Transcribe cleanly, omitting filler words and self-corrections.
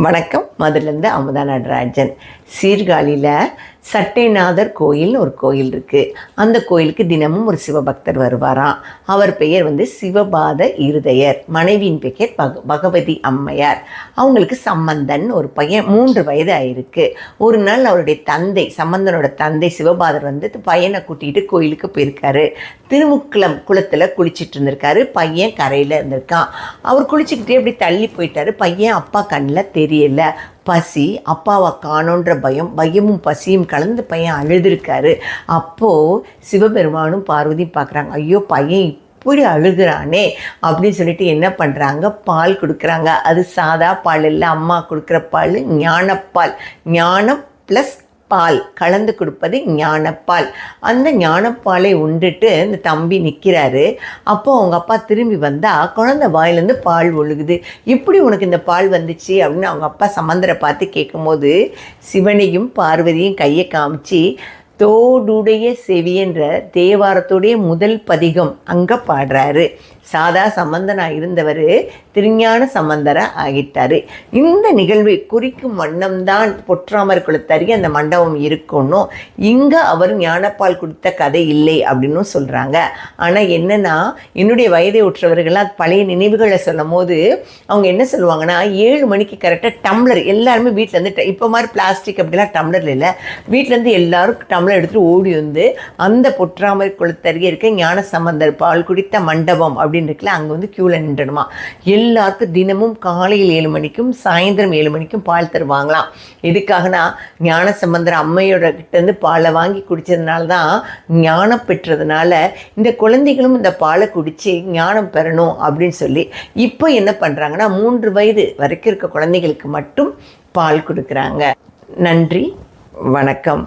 வணக்கம். மதுரிலேருந்து அமுதா நடராஜன். சீர்காழியில் சட்டைநாதர் கோயில்னு ஒரு கோயில் இருக்குது. அந்த கோயிலுக்கு தினமும் ஒரு சிவபக்தர் வருவாராம். அவர் பெயர் சிவபாத இருதயர். மனைவியின் பெயர் பகவதி அம்மையார். அவங்களுக்கு சம்பந்தன் ஒரு பையன் 3 வயது ஆயிருக்கு. ஒரு நாள் அவருடைய தந்தை, சம்பந்தனோட தந்தை சிவபாதர் பையனை கூட்டிகிட்டு கோயிலுக்கு போயிருக்காரு. திருமுக்குளம் குளத்தில் குளிச்சுட்டு இருந்திருக்காரு. பையன் கரையில் இருந்திருக்கான். அவர் குளிச்சுக்கிட்டே அப்படி தள்ளி போயிட்டாரு. பையன் அப்பா கண்ணில் தெரியல. பசி, அப்பாவை காணோன்ற பயமும் பசியும் கலந்து பையன் அழுதுருக்காரு. அப்போது சிவபெருமானும் பார்வதியும் பார்க்குறாங்க. ஐயோ, பையன் இப்படி அழுகிறானே அப்படின்னு சொல்லிட்டு என்ன பண்ணுறாங்க, பால் கொடுக்குறாங்க. அது சாதா பால் இல்லை, அம்மா கொடுக்குற பால் ஞானப்பால். ஞானம் ப்ளஸ் பால் கலந்து கொடுப்பது ஞானப்பால். அந்த ஞானப்பாலை உண்டுட்டு இந்த தம்பி நிற்கிறாரு. அப்போது அவங்க அப்பா திரும்பி வந்தால் குழந்தை வாயிலேருந்து பால் ஒழுகுது. எப்படி உனக்கு இந்த பால் வந்துச்சு அப்படின்னு அவங்க அப்பா சம்பந்தரை பார்த்து கேட்கும்போது சிவனையும் பார்வதியும் கையை காமிச்சு தோடுடைய செவியன்ற தேவாரத்துடைய முதல் பதிகம் அங்கே பாடுறாரு. சாதா சம்பந்தனாக இருந்தவர் திருஞான சம்பந்தராக ஆகிட்டார். இந்த நிகழ்வை குறிக்கும் வண்ணம்தான் பொற்றாமர் குளத்தருகே அந்த மண்டபம் இருக்கணும். இங்கே அவர் ஞானப்பால் கொடுத்த கதை இல்லை அப்படின்னு சொல்கிறாங்க. ஆனால் என்னென்னா, என்னுடைய வயதை உற்றவர்கள்லாம் பழைய நினைவுகளை சொல்லும் போது அவங்க என்ன சொல்லுவாங்கன்னா, 7 மணிக்கு கரெக்டாக டம்ளர் எல்லாருமே வீட்டிலேருந்து, இப்போ மாதிரி பிளாஸ்டிக் அப்படிலாம் டம்ளர் இல்லை, வீட்டிலேருந்து எல்லோரும் டம்ளர் எடுத்துகிட்டு ஓடி அந்த பொற்றாமர் குளத்தருகே இருக்க ஞான சம்பந்தர் பால் குடித்த மண்டபம் அப்படின்னு இருக்குல்ல, அங்கே க்யூவில் நின்றுடுமா. எல்லாருக்கும் தினமும் காலையில் 7 மணிக்கும் சாயந்தரம் 7 மணிக்கும் பால் தருவாங்களாம். எதுக்காகனா, ஞான சம்பந்தர் அம்மையோட கிட்டேருந்து பாலை வாங்கி குடித்ததுனால தான், ஞானம் பெற்றதுனால இந்த குழந்தைகளும் இந்த பாலை குடித்து ஞானம் பெறணும் அப்படின்னு சொல்லி இப்போ என்ன பண்ணுறாங்கன்னா, 3 வயது வரைக்கும் இருக்க குழந்தைகளுக்கு மட்டும் பால் கொடுக்குறாங்க. நன்றி, வணக்கம்.